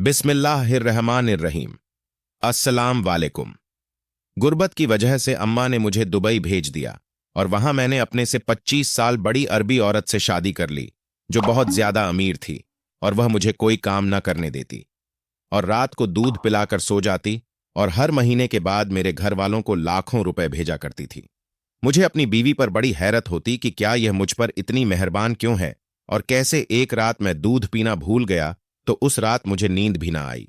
बिस्मिल्लाहिर्रहमानिर्रहीम। अस्सलाम वालेकुम। गुर्बत की वजह से अम्मा ने मुझे दुबई भेज दिया और वहां मैंने अपने से 25 साल बड़ी अरबी औरत से शादी कर ली, जो बहुत ज्यादा अमीर थी और वह मुझे कोई काम न करने देती और रात को दूध पिलाकर सो जाती और हर महीने के बाद मेरे घर वालों को लाखों रुपए भेजा करती थी। मुझे अपनी बीवी पर बड़ी हैरत होती कि क्या यह मुझ पर इतनी मेहरबान क्यों है और कैसे एक रात मैं दूध पीना भूल गया तो उस रात मुझे नींद भी ना आई।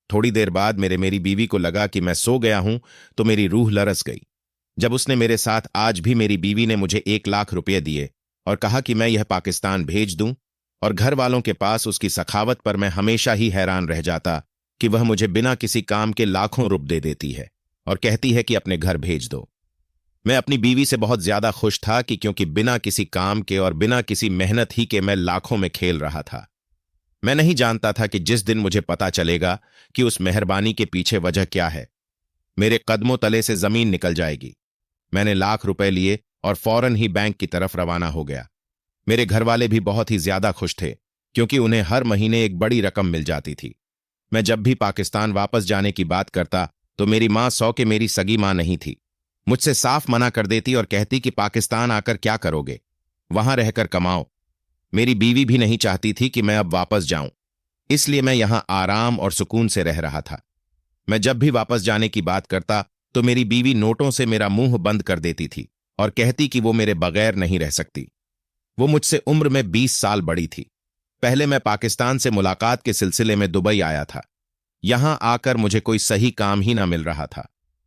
थोड़ी देर बाद मेरी बीवी को लगा कि मैं सो गया हूं तो मेरी रूह लरस गई। जब उसने मेरे साथ आज भी मेरी बीवी ने मुझे 1 लाख रुपये दिए और कहा कि मैं यह पाकिस्तान भेज दूं, और घर वालों के पास उसकी सखावत पर मैं हमेशा ही हैरान रह जाता कि वह मुझे बिना किसी काम के लाखों रुपए दे देती है और कहती है कि अपने घर भेज दो। मैं अपनी बीवी से बहुत ज्यादा खुश था कि क्योंकि बिना किसी काम के और बिना किसी मेहनत ही के मैं लाखों में खेल रहा था। मैं नहीं जानता था कि जिस दिन मुझे पता चलेगा कि उस मेहरबानी के पीछे वजह क्या है, मेरे कदमों तले से जमीन निकल जाएगी। मैंने लाख रुपए लिए और फौरन ही बैंक की तरफ रवाना हो गया। मेरे घरवाले भी बहुत ही ज्यादा खुश थे क्योंकि उन्हें हर महीने एक बड़ी रकम मिल जाती थी। मैं जब भी पाकिस्तान वापस जाने की बात करता तो मेरी मां सौ के मेरी सगी मां नहीं थी, मुझसे साफ मना कर देती और कहती कि पाकिस्तान आकर क्या करोगे, वहां रहकर कमाओ। मेरी बीवी भी नहीं चाहती थी कि मैं अब वापस जाऊं, इसलिए मैं यहां आराम और सुकून से रह रहा था। मैं जब भी वापस जाने की बात करता तो मेरी बीवी नोटों से मेरा मुंह बंद कर देती थी और कहती कि वो मेरे बगैर नहीं रह सकती। वो मुझसे उम्र में 20 साल बड़ी थी। पहले मैं पाकिस्तान से मुलाकात के सिलसिले में दुबई आया था। यहां आकर मुझे कोई सही काम ही ना मिल रहा था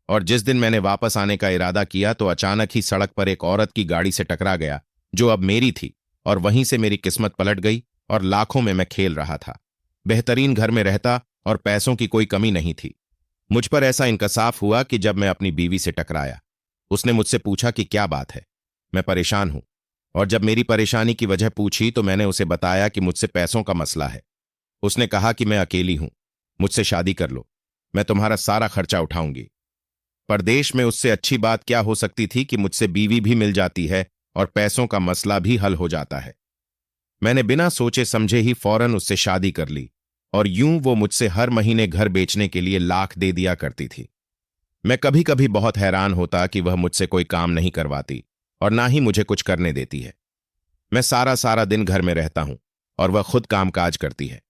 और जिस दिन मैंने वापस आने का इरादा किया तो अचानक ही सड़क पर एक औरत की गाड़ी से टकरा गया जो अब मेरी थी, और वहीं से मेरी किस्मत पलट गई और लाखों में मैं खेल रहा था। बेहतरीन घर में रहता और पैसों की कोई कमी नहीं थी। मुझ पर ऐसा इंकसाफ हुआ कि जब मैं अपनी बीवी से टकराया, उसने मुझसे पूछा कि क्या बात है, मैं परेशान हूं। और जब मेरी परेशानी की वजह पूछी तो मैंने उसे बताया कि मुझसे पैसों का मसला है। उसने कहा कि मैं अकेली हूं, मुझसे शादी कर लो, मैं तुम्हारा सारा खर्चा उठाऊंगी। परदेश में उससे अच्छी बात क्या हो सकती थी कि मुझसे बीवी भी मिल जाती है और पैसों का मसला भी हल हो जाता है। मैंने बिना सोचे समझे ही फौरन उससे शादी कर ली और यूं वो मुझसे हर महीने घर बेचने के लिए लाख दे दिया करती थी। मैं कभी कभी बहुत हैरान होता कि वह मुझसे कोई काम नहीं करवाती और ना ही मुझे कुछ करने देती है। मैं सारा सारा दिन घर में रहता हूं और वह खुद कामकाज करती है।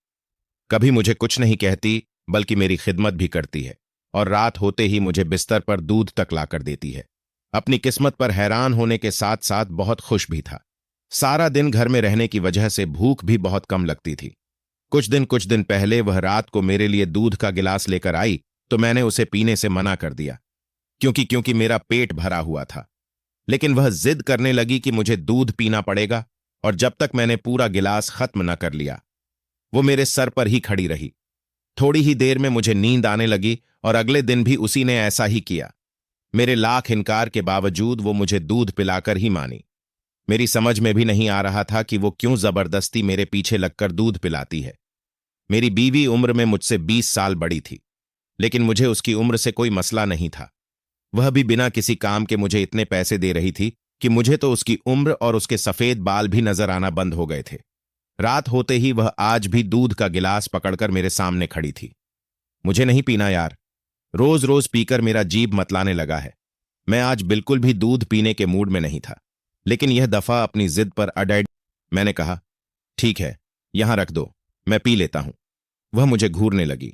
कभी मुझे कुछ नहीं कहती बल्कि मेरी खिदमत भी करती है और रात होते ही मुझे बिस्तर पर दूध तक लाकर देती है। अपनी किस्मत पर हैरान होने के साथ साथ बहुत खुश भी था। सारा दिन घर में रहने की वजह से भूख भी बहुत कम लगती थी। कुछ दिन पहले वह रात को मेरे लिए दूध का गिलास लेकर आई तो मैंने उसे पीने से मना कर दिया क्योंकि मेरा पेट भरा हुआ था। लेकिन वह जिद करने लगी कि मुझे दूध पीना पड़ेगा और जब तक मैंने पूरा गिलास खत्म न कर लिया वो मेरे सर पर ही खड़ी रही। थोड़ी ही देर में मुझे नींद आने लगी और अगले दिन भी उसी ने ऐसा ही किया। मेरे लाख इनकार के बावजूद वो मुझे दूध पिलाकर ही मानी। मेरी समझ में भी नहीं आ रहा था कि वो क्यों जबरदस्ती मेरे पीछे लगकर दूध पिलाती है। मेरी बीवी उम्र में मुझसे 20 साल बड़ी थी, लेकिन मुझे उसकी उम्र से कोई मसला नहीं था। वह भी बिना किसी काम के मुझे इतने पैसे दे रही थी कि मुझे तो उसकी उम्र और उसके सफेद बाल भी नजर आना बंद हो गए थे। रात होते ही वह आज भी दूध का गिलास पकड़कर मेरे सामने खड़ी थी। मुझे नहीं पीना यार, रोज रोज पीकर मेरा जीभ मतलाने लगा है। मैं आज बिल्कुल भी दूध पीने के मूड में नहीं था, लेकिन यह दफा अपनी जिद पर अड़े मैंने कहा, ठीक है, यहां रख दो, मैं पी लेता हूं। वह मुझे घूरने लगी।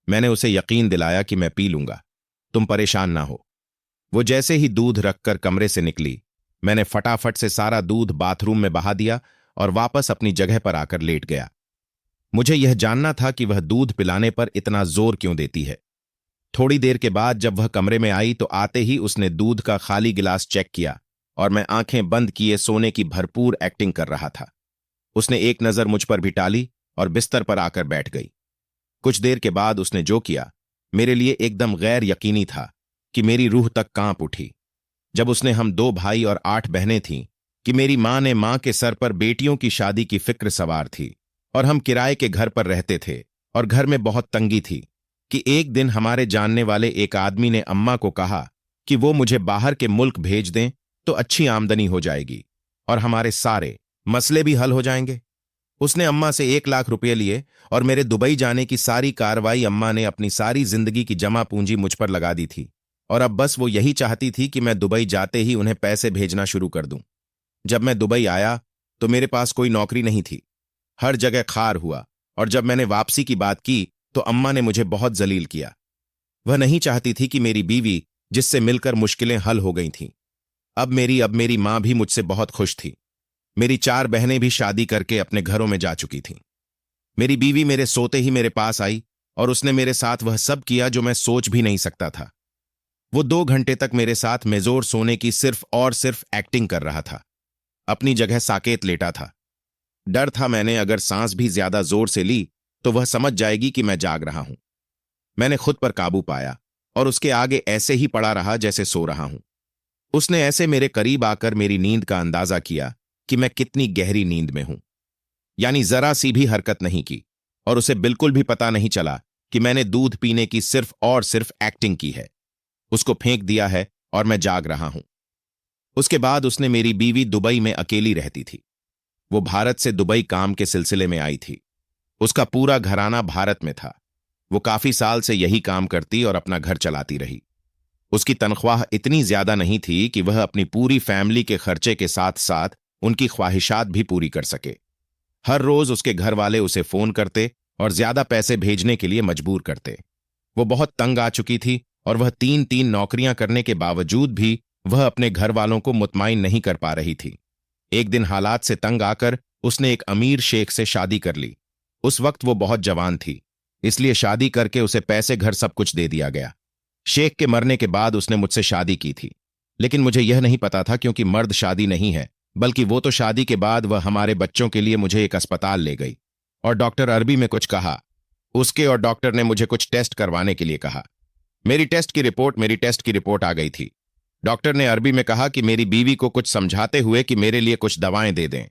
मैंने उसे यकीन दिलाया कि मैं पी लूंगा, तुम परेशान ना हो। वो जैसे ही दूध रखकर कमरे से निकली, मैंने फटाफट से सारा दूध बाथरूम में बहा दिया और वापस अपनी जगह पर आकर लेट गया। मुझे यह जानना था कि वह दूध पिलाने पर इतना जोर क्यों देती है। थोड़ी देर के बाद जब वह कमरे में आई तो आते ही उसने दूध का खाली गिलास चेक किया और मैं आंखें बंद किए सोने की भरपूर एक्टिंग कर रहा था। उसने एक नजर मुझ पर भी टाली और बिस्तर पर आकर बैठ गई। कुछ देर के बाद उसने जो किया मेरे लिए एकदम गैर यकीनी था कि मेरी रूह तक कांप उठी। जब उसने, हम 2 भाई और 8 बहनें थीं, कि मेरी मां ने मां के सर पर बेटियों की शादी की फिक्र सवार थी और हम किराए के घर पर रहते थे और घर में बहुत तंगी थी, कि एक दिन हमारे जानने वाले एक आदमी ने अम्मा को कहा कि वो मुझे बाहर के मुल्क भेज दें तो अच्छी आमदनी हो जाएगी और हमारे सारे मसले भी हल हो जाएंगे। उसने अम्मा से 1 लाख रुपये लिए और मेरे दुबई जाने की सारी कार्रवाई अम्मा ने अपनी सारी जिंदगी की जमा पूंजी मुझ पर लगा दी थी और अब बस वो यही चाहती थी कि मैं दुबई जाते ही उन्हें पैसे भेजना शुरू कर दूं। जब मैं दुबई आया तो मेरे पास कोई नौकरी नहीं थी, हर जगह खार हुआ और जब मैंने वापसी की बात की तो अम्मा ने मुझे बहुत जलील किया। वह नहीं चाहती थी कि मेरी बीवी, जिससे मिलकर मुश्किलें हल हो गई थीं, अब मेरी मां भी मुझसे बहुत खुश थी। मेरी 4 बहनें भी शादी करके अपने घरों में जा चुकी थीं। मेरी बीवी मेरे सोते ही मेरे पास आई और उसने मेरे साथ वह सब किया जो मैं सोच भी नहीं सकता था। वो 2 घंटे तक मेरे साथ मेजोर सोने की सिर्फ और सिर्फ एक्टिंग कर रहा था। अपनी जगह साकेत लेटा था। डर था मैंने अगर सांस भी ज्यादा जोर से ली तो वह समझ जाएगी कि मैं जाग रहा हूं। मैंने खुद पर काबू पाया और उसके आगे ऐसे ही पड़ा रहा जैसे सो रहा हूं। उसने ऐसे मेरे करीब आकर मेरी नींद का अंदाजा किया कि मैं कितनी गहरी नींद में हूं। यानी जरा सी भी हरकत नहीं की और उसे बिल्कुल भी पता नहीं चला कि मैंने दूध पीने की सिर्फ और सिर्फ एक्टिंग की है। उसको फेंक दिया है और मैं जाग रहा हूं। उसके बाद उसने मेरी बीवी दुबई में अकेली रहती थी। वो भारत से दुबई काम के सिलसिले में आई थी। उसका पूरा घराना भारत में था। वो काफी साल से यही काम करती और अपना घर चलाती रही। उसकी तनख्वाह इतनी ज्यादा नहीं थी कि वह अपनी पूरी फैमिली के खर्चे के साथ साथ उनकी ख्वाहिशात भी पूरी कर सके। हर रोज उसके घर वाले उसे फोन करते और ज्यादा पैसे भेजने के लिए मजबूर करते। वो बहुत तंग आ चुकी थी और वह 3-3 नौकरियां करने के बावजूद भी वह अपने घर वालों को मुतमाइन नहीं कर पा रही थी। एक दिन हालात से तंग आकर उसने एक अमीर शेख से शादी कर ली। उस वक्त वो बहुत जवान थी, इसलिए शादी करके उसे पैसे घर सब कुछ दे दिया गया। शेख के मरने के बाद उसने मुझसे शादी की थी, लेकिन मुझे यह नहीं पता था क्योंकि मर्द शादी नहीं है, बल्कि वो तो शादी के बाद वह हमारे बच्चों के लिए मुझे एक अस्पताल ले गई और डॉक्टर अरबी में कुछ कहा उसके और डॉक्टर ने मुझे कुछ टेस्ट करवाने के लिए कहा। मेरी टेस्ट की रिपोर्ट आ गई थी। डॉक्टर ने अरबी में कहा कि मेरी बीवी को कुछ समझाते हुए कि मेरे लिए कुछ दवाएं दे दें।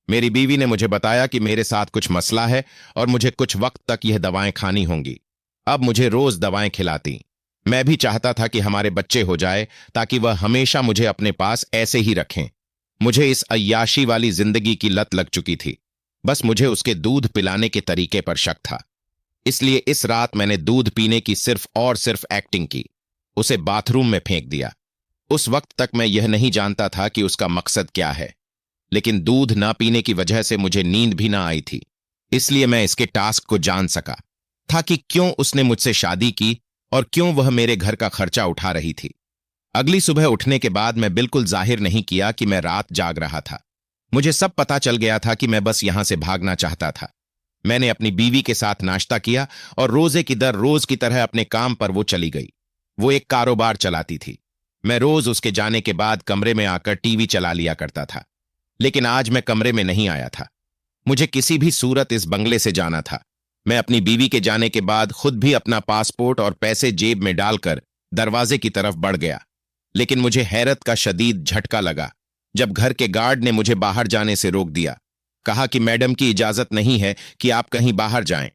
मेरी बीवी ने मुझे बताया कि मेरे साथ कुछ मसला है और मुझे कुछ वक्त तक यह दवाएं खानी होंगी। अब मुझे रोज दवाएं खिलाती। मैं भी चाहता था कि हमारे बच्चे हो जाए ताकि वह हमेशा मुझे अपने पास ऐसे ही रखें। मुझे इस अय्याशी वाली जिंदगी की लत लग चुकी थी। बस मुझे उसके दूध पिलाने के तरीके पर शक था। इसलिए इस रात मैंने दूध पीने की सिर्फ और सिर्फ एक्टिंग की। उसे बाथरूम में फेंक दिया। उस वक्त तक मैं यह नहीं जानता था कि उसका मकसद क्या है, लेकिन दूध ना पीने की वजह से मुझे नींद भी ना आई थी। इसलिए मैं इसके टास्क को जान सका था कि क्यों उसने मुझसे शादी की और क्यों वह मेरे घर का खर्चा उठा रही थी। अगली सुबह उठने के बाद मैं बिल्कुल जाहिर नहीं किया कि मैं रात जाग रहा था। मुझे सब पता चल गया था कि मैं बस यहां से भागना चाहता था। मैंने अपनी बीवी के साथ नाश्ता किया और रोजे की दर रोज की तरह अपने काम पर वो चली गई। वो एक कारोबार चलाती थी। मैं रोज उसके जाने के बाद कमरे में आकर टीवी चला लिया करता था, लेकिन आज मैं कमरे में नहीं आया था। मुझे किसी भी सूरत इस बंगले से जाना था। मैं अपनी बीवी के जाने के बाद खुद भी अपना पासपोर्ट और पैसे जेब में डालकर दरवाजे की तरफ बढ़ गया, लेकिन मुझे हैरत का शदीद झटका लगा जब घर के गार्ड ने मुझे बाहर जाने से रोक दिया। कहा कि मैडम की इजाजत नहीं है कि आप कहीं बाहर जाएं।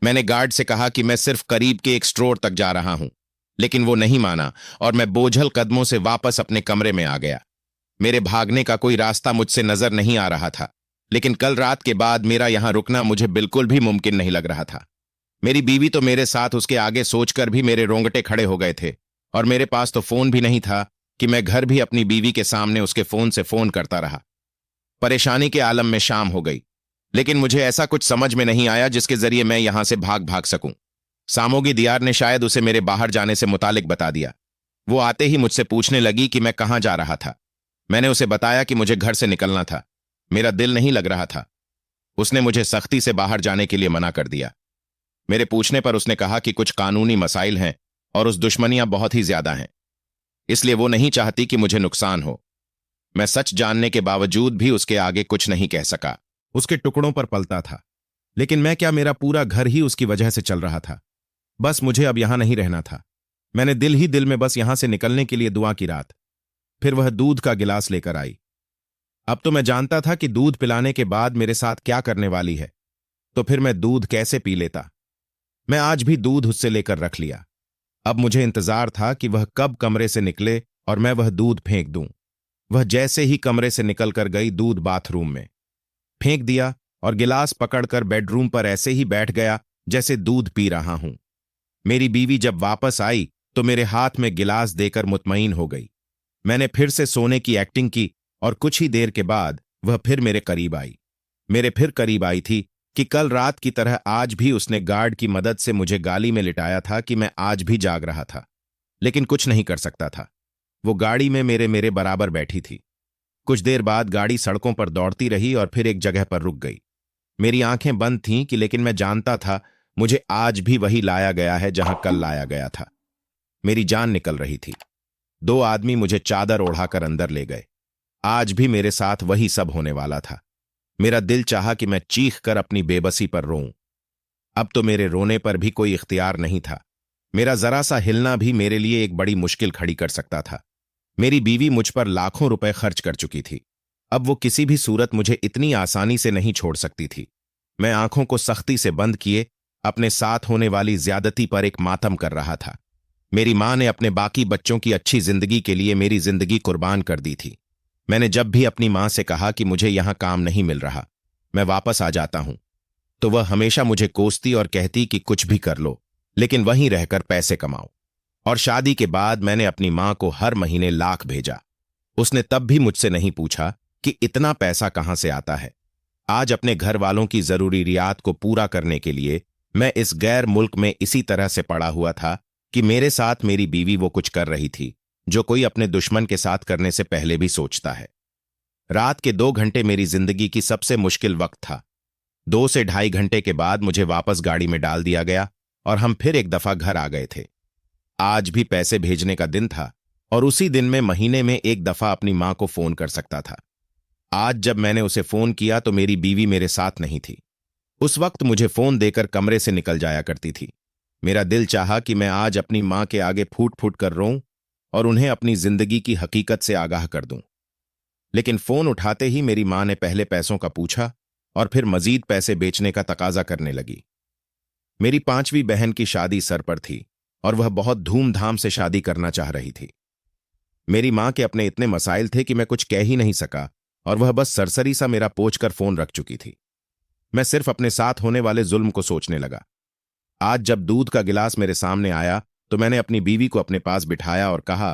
मैंने गार्ड से कहा कि मैं सिर्फ करीब के एक स्टोर तक जा रहा हूं, लेकिन वो नहीं माना और मैं बोझल कदमों से वापस अपने कमरे में आ गया। मेरे भागने का कोई रास्ता मुझसे नजर नहीं आ रहा था, लेकिन कल रात के बाद मेरा यहां रुकना मुझे बिल्कुल भी मुमकिन नहीं लग रहा था। मेरी बीवी तो मेरे साथ उसके आगे सोचकर भी मेरे रोंगटे खड़े हो गए थे और मेरे पास तो फोन भी नहीं था कि मैं घर भी अपनी बीवी के सामने उसके फोन से फोन करता रहा। परेशानी के आलम में शाम हो गई, लेकिन मुझे ऐसा कुछ समझ में नहीं आया जिसके जरिए मैं यहां से भाग भाग सकूं। सामोगी दियार ने शायद उसे मेरे बाहर जाने से मुतालिक बता दिया। वो आते ही मुझसे पूछने लगी कि मैं कहां जा रहा था। मैंने उसे बताया कि मुझे घर से निकलना था, मेरा दिल नहीं लग रहा था। उसने मुझे सख्ती से बाहर जाने के लिए मना कर दिया। मेरे पूछने पर उसने कहा कि कुछ कानूनी मसाइल हैं और उस दुश्मनियां बहुत ही ज्यादा हैं, इसलिए वो नहीं चाहती कि मुझे नुकसान हो। मैं सच जानने के बावजूद भी उसके आगे कुछ नहीं कह सका। उसके टुकड़ों पर पलता था, लेकिन मैं क्या, मेरा पूरा घर ही उसकी वजह से चल रहा था। बस मुझे अब यहां नहीं रहना था। मैंने दिल ही दिल में बस यहां से निकलने के लिए दुआ की रात। फिर वह दूध का गिलास लेकर आई। अब तो मैं जानता था कि दूध पिलाने के बाद मेरे साथ क्या करने वाली है, तो फिर मैं दूध कैसे पी लेता। मैं आज भी दूध उससे लेकर रख लिया। अब मुझे इंतजार था कि वह कब कमरे से निकले और मैं वह दूध फेंक दूं। वह जैसे ही कमरे से निकलकर गई, दूध बाथरूम में फेंक दिया और गिलास पकड़कर बेडरूम पर ऐसे ही बैठ गया जैसे दूध पी रहा हूं। मेरी बीवी जब वापस आई तो मेरे हाथ में गिलास देकर मुतमईन हो गई। मैंने फिर से सोने की एक्टिंग की और कुछ ही देर के बाद वह फिर मेरे करीब आई। मेरे फिर करीब आई थी कि कल रात की तरह आज भी उसने गार्ड की मदद से मुझे गाली में लिटाया था कि मैं आज भी जाग रहा था, लेकिन कुछ नहीं कर सकता था। वो गाड़ी में मेरे मेरे बराबर बैठी थी। कुछ देर बाद गाड़ी सड़कों पर दौड़ती रही और फिर एक जगह पर रुक गई। मेरी आंखें बंद थीं कि लेकिन मैं जानता था मुझे आज भी वही लाया गया है जहां कल लाया गया था। मेरी जान निकल रही थी। दो आदमी मुझे चादर ओढ़ाकर अंदर ले गए। आज भी मेरे साथ वही सब होने वाला था। मेरा दिल चाहा कि मैं चीख कर अपनी बेबसी पर रोऊं। अब तो मेरे रोने पर भी कोई इख्तियार नहीं था। मेरा जरा सा हिलना भी मेरे लिए एक बड़ी मुश्किल खड़ी कर सकता था। मेरी बीवी मुझ पर लाखों रुपए खर्च कर चुकी थी। अब वो किसी भी सूरत मुझे इतनी आसानी से नहीं छोड़ सकती थी। मैं आंखों को सख्ती से बंद किए अपने साथ होने वाली ज्यादती पर एक मातम कर रहा था। मेरी मां ने अपने बाकी बच्चों की अच्छी जिंदगी के लिए मेरी जिंदगी कुर्बान कर दी थी। मैंने जब भी अपनी मां से कहा कि मुझे यहां काम नहीं मिल रहा, मैं वापस आ जाता हूं, तो वह हमेशा मुझे कोसती और कहती कि कुछ भी कर लो, लेकिन वहीं रहकर पैसे कमाओ। और शादी के बाद मैंने अपनी मां को हर महीने लाख भेजा। उसने तब भी मुझसे नहीं पूछा कि इतना पैसा कहां से आता है। आज अपने घर वालों की जरूरी रियात को पूरा करने के लिए मैं इस गैर मुल्क में इसी तरह से पड़ा हुआ था कि मेरे साथ मेरी बीवी वो कुछ कर रही थी जो कोई अपने दुश्मन के साथ करने से पहले भी सोचता है। रात के 2 घंटे मेरी जिंदगी की सबसे मुश्किल वक्त था। 2 से ढाई घंटे के बाद मुझे वापस गाड़ी में डाल दिया गया और हम फिर एक दफा घर आ गए थे। आज भी पैसे भेजने का दिन था और उसी दिन में महीने में एक दफा अपनी मां को फोन कर सकता था। आज जब मैंने उसे फोन किया तो मेरी बीवी मेरे साथ नहीं थी। उस वक्त मुझे फोन देकर कमरे से निकल जाया करती थी। मेरा दिल चाहा कि मैं आज अपनी मां के आगे फूट फूट कर रोऊं और उन्हें अपनी जिंदगी की हकीकत से आगाह कर दूं। लेकिन फोन उठाते ही मेरी मां ने पहले पैसों का पूछा और फिर मजीद पैसे बेचने का तकाजा करने लगी। मेरी 5वीं बहन की शादी सर पर थी और वह बहुत धूमधाम से शादी करना चाह रही थी। मेरी मां के अपने इतने मसाइल थे कि मैं कुछ कह ही नहीं सका और वह बस सरसरी सा मेरा पोंछ कर फोन रख चुकी थी। मैं सिर्फ अपने साथ होने वाले जुल्म को सोचने लगा। आज जब दूध का गिलास मेरे सामने आया तो मैंने अपनी बीवी को अपने पास बिठाया और कहा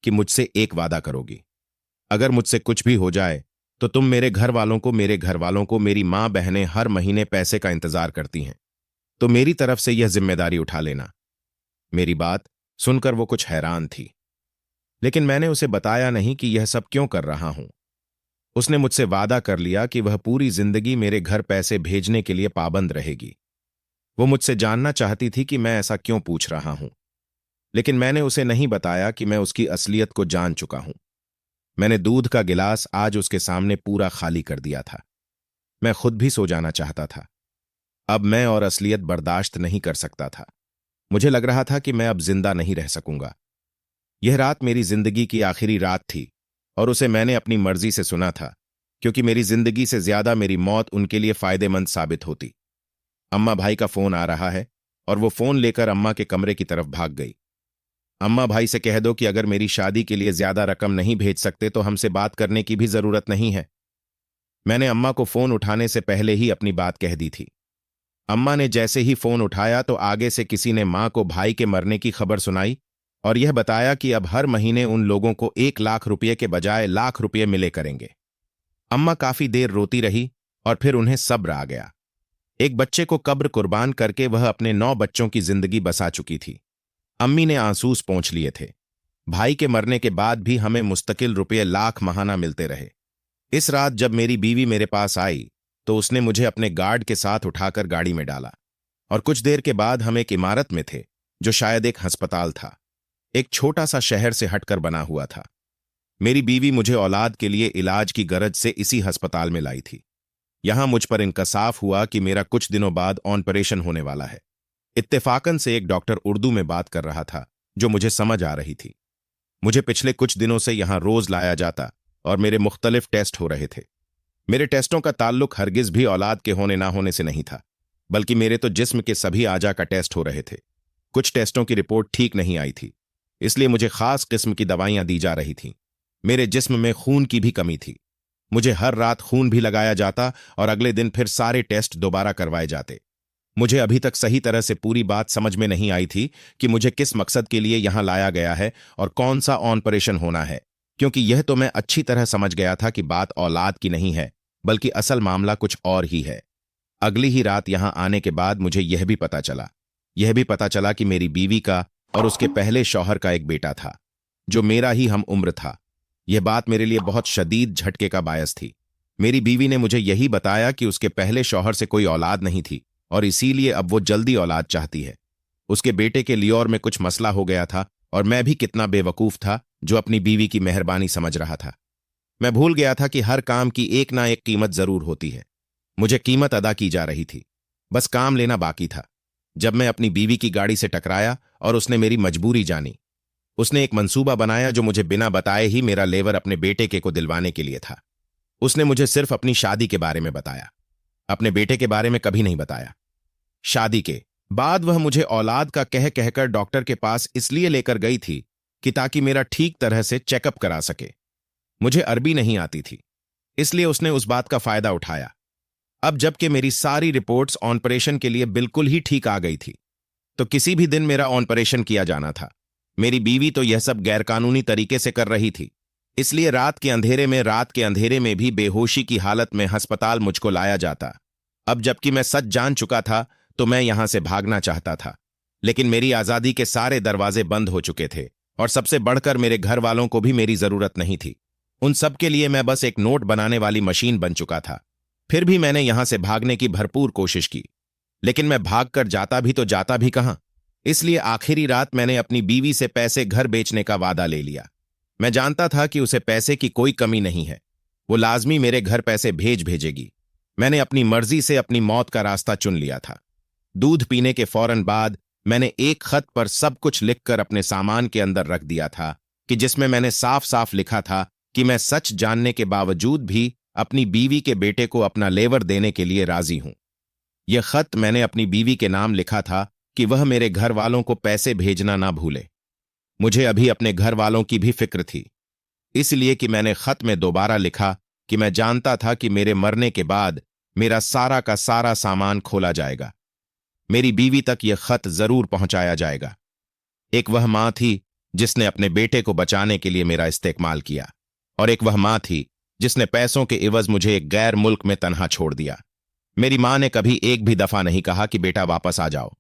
कि मुझसे एक वादा करोगी। अगर मुझसे कुछ भी हो जाए तो तुम मेरे घर वालों को मेरी मां बहनें हर महीने पैसे का इंतजार करती हैं, तो मेरी तरफ से यह जिम्मेदारी उठा लेना। मेरी बात सुनकर वो कुछ हैरान थी, लेकिन मैंने उसे बताया नहीं कि यह सब क्यों कर रहा हूं। उसने मुझसे वादा कर लिया कि वह पूरी जिंदगी मेरे घर पैसे भेजने के लिए पाबंद रहेगी। वो मुझसे जानना चाहती थी कि मैं ऐसा क्यों पूछ रहा हूं, लेकिन मैंने उसे नहीं बताया कि मैं उसकी असलियत को जान चुका हूं। मैंने दूध का गिलास आज उसके सामने पूरा खाली कर दिया था। मैं खुद भी सो जाना चाहता था। अब मैं और असलियत बर्दाश्त नहीं कर सकता था। मुझे लग रहा था कि मैं अब जिंदा नहीं रह सकूंगा। यह रात मेरी जिंदगी की आखिरी रात थी और उसे मैंने अपनी मर्जी से सुना था, क्योंकि मेरी जिंदगी से ज्यादा मेरी मौत उनके लिए फायदेमंद साबित होती। अम्मा भाई का फोन आ रहा है और वो फोन लेकर अम्मा के कमरे की तरफ भाग गई। अम्मा भाई से कह दो कि अगर मेरी शादी के लिए ज्यादा रकम नहीं भेज सकते तो हमसे बात करने की भी जरूरत नहीं है। मैंने अम्मा को फोन उठाने से पहले ही अपनी बात कह दी थी। अम्मा ने जैसे ही फोन उठाया तो आगे से किसी ने मां को भाई के मरने की खबर सुनाई और यह बताया कि अब हर महीने उन लोगों को 1 लाख रुपये के बजाय लाख रुपये मिले करेंगे। अम्मा काफी देर रोती रही और फिर उन्हें सब्र आ गया। एक बच्चे को कब्र कुर्बान करके वह अपने 9 बच्चों की जिंदगी बसा चुकी थी। अम्मी ने आंसूस पोंछ लिए थे। भाई के मरने के बाद भी हमें मुस्तकिल रुपये लाख महाना मिलते रहे। इस रात जब मेरी बीवी मेरे पास आई तो उसने मुझे अपने गार्ड के साथ उठाकर गाड़ी में डाला और कुछ देर के बाद हम एक इमारत में थे जो शायद एक अस्पताल था। एक छोटा सा शहर से हटकर बना हुआ था। मेरी बीवी मुझे औलाद के लिए इलाज की गरज से इसी अस्पताल में लाई थी। यहां मुझ पर इंकसाफ हुआ कि मेरा कुछ दिनों बाद ऑपरेशन होने वाला है। इत्तेफाकन से एक डॉक्टर उर्दू में बात कर रहा था जो मुझे समझ आ रही थी। मुझे पिछले कुछ दिनों से यहां रोज लाया जाता और मेरे मुख्तलिफ टेस्ट हो रहे थे। मेरे टेस्टों का ताल्लुक हरगिज भी औलाद के होने ना होने से नहीं था, बल्कि मेरे तो जिस्म के सभी आजा का टेस्ट हो रहे थे। कुछ टेस्टों की रिपोर्ट ठीक नहीं आई थी, इसलिए मुझे खास किस्म की दवाइयां दी जा रही थीं। मेरे जिस्म में खून की भी कमी थी। मुझे हर रात खून भी लगाया जाता और अगले दिन फिर सारे टेस्ट दोबारा करवाए जाते। मुझे अभी तक सही तरह से पूरी बात समझ में नहीं आई थी कि मुझे किस मकसद के लिए यहां लाया गया है और कौन सा ऑपरेशन होना है, क्योंकि यह तो मैं अच्छी तरह समझ गया था कि बात औलाद की नहीं है, बल्कि असल मामला कुछ और ही है। अगली ही रात यहां आने के बाद मुझे यह भी पता चला कि मेरी बीवी का और उसके पहले शौहर का एक बेटा था, जो मेरा ही हम उम्र था। यह बात मेरे लिए बहुत शदीद झटके का बायस थी। मेरी बीवी ने मुझे यही बताया कि उसके पहले शौहर से कोई औलाद नहीं थी और इसीलिए अब वो जल्दी औलाद चाहती है। उसके बेटे के लियोर में कुछ मसला हो गया था और मैं भी कितना बेवकूफ था जो अपनी बीवी की मेहरबानी समझ रहा था। मैं भूल गया था कि हर काम की एक ना एक कीमत जरूर होती है। मुझे कीमत अदा की जा रही थी, बस काम लेना बाकी था। जब मैं अपनी बीवी की गाड़ी से टकराया और उसने मेरी मजबूरी जानी। उसने एक मंसूबा बनाया जो मुझे बिना बताए ही मेरा लेवर अपने बेटे के को दिलवाने के लिए था। उसने मुझे सिर्फ अपनी शादी के बारे में बताया, अपने बेटे के बारे में कभी नहीं बताया। शादी के बाद वह मुझे औलाद का कह कहकर डॉक्टर के पास इसलिए लेकर गई थी कि ताकि मेरा ठीक तरह से चेकअप करा सके। मुझे अरबी नहीं आती थी, इसलिए उसने उस बात का फायदा उठाया। अब जबकि मेरी सारी रिपोर्ट्स ऑपरेशन के लिए बिल्कुल ही ठीक आ गई थी, तो किसी भी दिन मेरा ऑपरेशन किया जाना था। मेरी बीवी तो यह सब गैरकानूनी तरीके से कर रही थी, इसलिए रात के अंधेरे में भी बेहोशी की हालत में अस्पताल मुझको लाया जाता। अब जबकि मैं सच जान चुका था तो मैं यहां से भागना चाहता था, लेकिन मेरी आजादी के सारे दरवाजे बंद हो चुके थे और सबसे बढ़कर मेरे घर वालों को भी मेरी जरूरत नहीं थी। उन सब के लिए मैं बस एक नोट बनाने वाली मशीन बन चुका था। फिर भी मैंने यहां से भागने की भरपूर कोशिश की, लेकिन मैं भागकर जाता भी तो जाता भी कहां। इसलिए आखिरी रात मैंने अपनी बीवी से पैसे घर बेचने का वादा ले लिया। मैं जानता था कि उसे पैसे की कोई कमी नहीं है, वो लाजमी मेरे घर पैसे भेजेगी। मैंने अपनी मर्जी से अपनी मौत का रास्ता चुन लिया था। दूध पीने के फौरन बाद मैंने एक खत पर सब कुछ लिखकर अपने सामान के अंदर रख दिया था, कि जिसमें मैंने साफ साफ लिखा था कि मैं सच जानने के बावजूद भी अपनी बीवी के बेटे को अपना लेवर देने के लिए राजी हूं। यह खत मैंने अपनी बीवी के नाम लिखा था कि वह मेरे घर वालों को पैसे भेजना ना भूले। मुझे अभी अपने घर वालों की भी फिक्र थी, इसलिए कि मैंने खत में दोबारा लिखा कि मैं जानता था कि मेरे मरने के बाद मेरा सारा का सारा सामान खोला जाएगा। मेरी बीवी तक यह खत जरूर पहुंचाया जाएगा। एक वह मां थी जिसने अपने बेटे को बचाने के लिए मेरा इस्तेमाल किया, और एक वह मां थी जिसने पैसों के इवज मुझे एक गैर मुल्क में तन्हा छोड़ दिया। मेरी मां ने कभी एक भी दफा नहीं कहा कि बेटा वापस आ जाओ,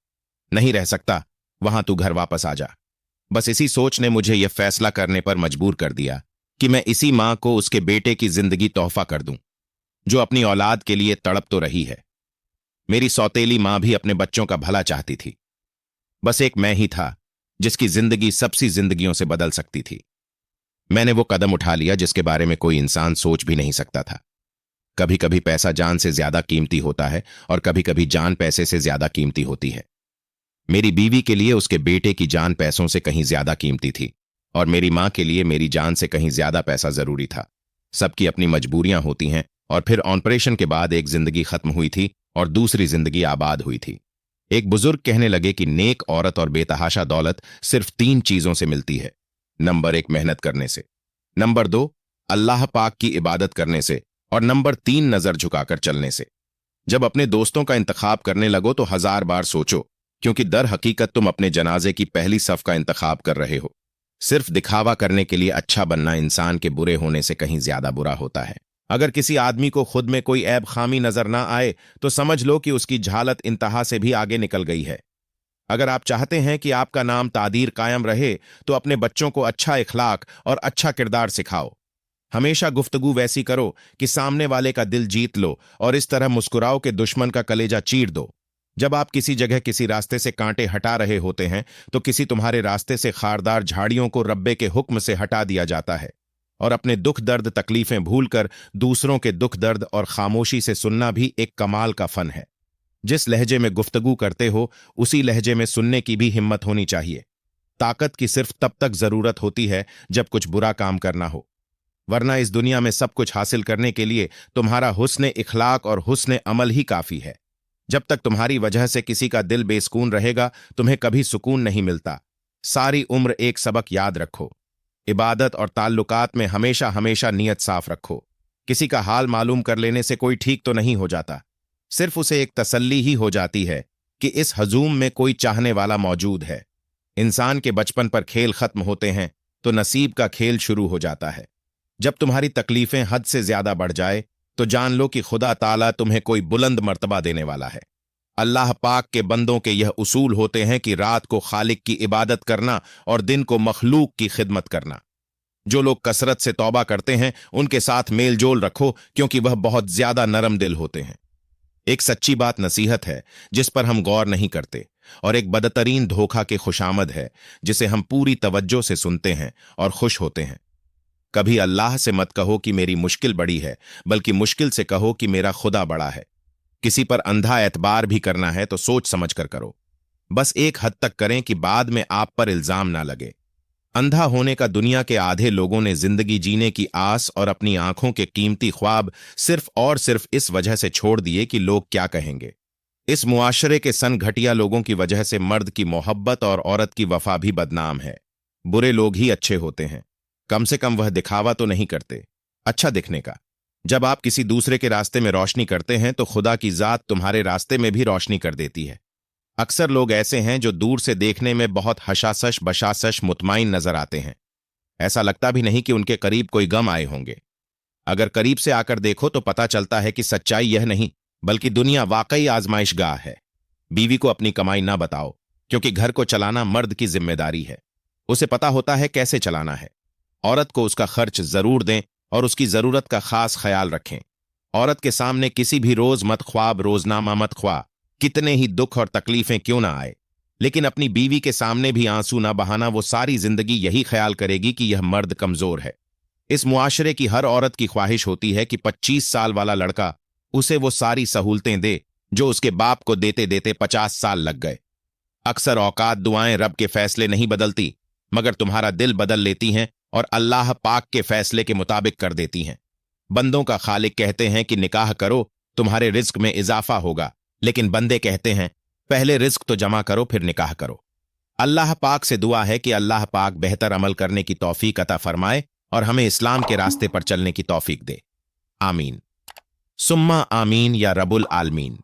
नहीं रह सकता वहां, तू घर वापस आ जा। बस इसी सोच ने मुझे यह फैसला करने पर मजबूर कर दिया कि मैं इसी मां को उसके बेटे की जिंदगी तोहफा कर दूं, जो अपनी औलाद के लिए तड़प तो रही है। मेरी सौतेली मां भी अपने बच्चों का भला चाहती थी। बस एक मैं ही था जिसकी जिंदगी सबसी जिंदगियों से बदल सकती थी। मैंने वो कदम उठा लिया जिसके बारे में कोई इंसान सोच भी नहीं सकता था। कभी कभी पैसा जान से ज्यादा कीमती होता है और कभी कभी जान पैसे से ज्यादा कीमती होती है। मेरी बीवी के लिए उसके बेटे की जान पैसों से कहीं ज्यादा कीमती थी, और मेरी मां के लिए मेरी जान से कहीं ज्यादा पैसा जरूरी था। सबकी अपनी मजबूरियां होती हैं, और फिर ऑपरेशन के बाद एक जिंदगी खत्म हुई थी और दूसरी जिंदगी आबाद हुई थी। एक बुजुर्ग कहने लगे कि नेक औरत और बेतहाशा दौलत सिर्फ 3 चीजों से मिलती है। नंबर 1 मेहनत करने से, नंबर 2 अल्लाह पाक की इबादत करने से, और नंबर 3 नजर झुकाकर चलने से। जब अपने दोस्तों का इंतखाब करने लगो तो 1000 बार सोचो, क्योंकि दर हकीकत तुम अपने जनाजे की पहली सफ का इंतखाब कर रहे हो। सिर्फ दिखावा करने के लिए अच्छा बनना इंसान के बुरे होने से कहीं ज्यादा बुरा होता है। अगर किसी आदमी को खुद में कोई ऐब खामी नजर ना आए तो समझ लो कि उसकी झालत इंतहा से भी आगे निकल गई है। अगर आप चाहते हैं कि आपका नाम तादीर कायम रहे तो अपने बच्चों को अच्छा इखलाक और अच्छा किरदार सिखाओ। हमेशा गुफ्तगू वैसी करो कि सामने वाले का दिल जीत लो, और इस तरह मुस्कुराओ कि दुश्मन का कलेजा चीर दो। जब आप किसी जगह किसी रास्ते से कांटे हटा रहे होते हैं तो किसी तुम्हारे रास्ते से खारदार झाड़ियों को रब्बे के हुक्म से हटा दिया जाता है। और अपने दुख दर्द तकलीफें भूलकर दूसरों के दुख दर्द और खामोशी से सुनना भी एक कमाल का फन है। जिस लहजे में गुफ्तगू करते हो उसी लहजे में सुनने की भी हिम्मत होनी चाहिए। ताकत की सिर्फ तब तक जरूरत होती है जब कुछ बुरा काम करना हो, वरना इस दुनिया में सब कुछ हासिल करने के लिए तुम्हारा हुस्न इखलाक और हुस्न अमल ही काफी है। जब तक तुम्हारी वजह से किसी का दिल बेसुकून रहेगा तुम्हें कभी सुकून नहीं मिलता। सारी उम्र एक सबक याद रखो, इबादत और ताल्लुकात में हमेशा हमेशा नियत साफ रखो। किसी का हाल मालूम कर लेने से कोई ठीक तो नहीं हो जाता, सिर्फ उसे एक तसल्ली ही हो जाती है कि इस हजूम में कोई चाहने वाला मौजूद है। इंसान के बचपन पर खेल खत्म होते हैं तो नसीब का खेल शुरू हो जाता है। जब तुम्हारी तकलीफें हद से ज्यादा बढ़ जाए तो जान लो कि खुदा ताला तुम्हें कोई बुलंद मर्तबा देने वाला है। अल्लाह पाक के बंदों के यह उसूल होते हैं कि रात को खालिक की इबादत करना और दिन को मखलूक की खिदमत करना। जो लोग कसरत से तौबा करते हैं उनके साथ मेल जोल रखो, क्योंकि वह बहुत ज्यादा नरम दिल होते हैं। एक सच्ची बात नसीहत है जिस पर हम गौर नहीं करते, और एक बदतरीन धोखा के खुशामद है जिसे हम पूरी तवज्जो से सुनते हैं और खुश होते हैं। कभी अल्लाह से मत कहो कि मेरी मुश्किल बड़ी है, बल्कि मुश्किल से कहो कि मेरा खुदा बड़ा है। किसी पर अंधा एतबार भी करना है तो सोच समझ कर करो, बस एक हद तक करें कि बाद में आप पर इल्जाम ना लगे। अंधा होने का दुनिया के आधे लोगों ने जिंदगी जीने की आस और अपनी आंखों के कीमती ख्वाब सिर्फ और सिर्फ इस वजह से छोड़ दिए कि लोग क्या कहेंगे। इस मुआशरे के सन घटिया लोगों की वजह से मर्द की मोहब्बत और औरत की वफा भी बदनाम है। बुरे लोग ही अच्छे होते हैं, कम से कम वह दिखावा तो नहीं करते अच्छा दिखने का। जब आप किसी दूसरे के रास्ते में रोशनी करते हैं तो खुदा की जात तुम्हारे रास्ते में भी रोशनी कर देती है। अक्सर लोग ऐसे हैं जो दूर से देखने में बहुत हशासश बशासश मुतमाइन नजर आते हैं। ऐसा लगता भी नहीं कि उनके करीब कोई गम आए होंगे। अगर करीब से आकर देखो तो पता चलता है कि सच्चाई यह नहीं, बल्कि दुनिया वाकई आजमाइशगाह है। बीवी को अपनी कमाई ना बताओ, क्योंकि घर को चलाना मर्द की जिम्मेदारी है। उसे पता होता है कैसे चलाना है। औरत को उसका खर्च जरूर दें और उसकी जरूरत का खास ख्याल रखें। औरत के सामने किसी भी रोज मत ख्वाब रोजनामा मत ख्वा, कितने ही दुख और तकलीफें क्यों ना आए, लेकिन अपनी बीवी के सामने भी आंसू ना बहाना। वो सारी जिंदगी यही ख्याल करेगी कि यह मर्द कमजोर है। इस मुआशरे की हर औरत की ख्वाहिश होती है कि 25 साल वाला लड़का उसे वो सारी सहूलतें दे जो उसके बाप को देते देते 50 साल लग गए। अक्सर औकात दुआएं रब के फैसले नहीं बदलती, मगर तुम्हारा दिल बदल लेती हैं और अल्लाह पाक के फैसले के मुताबिक कर देती हैं। बंदों का खालिक कहते हैं कि निकाह करो, तुम्हारे रिज्क में इजाफा होगा, लेकिन बंदे कहते हैं पहले रिज्क तो जमा करो फिर निकाह करो। अल्लाह पाक से दुआ है कि अल्लाह पाक बेहतर अमल करने की तौफीक अता फरमाए और हमें इस्लाम के रास्ते पर चलने की तौफीक दे। आमीन सुम्मा आमीन या रबुल आलमीन।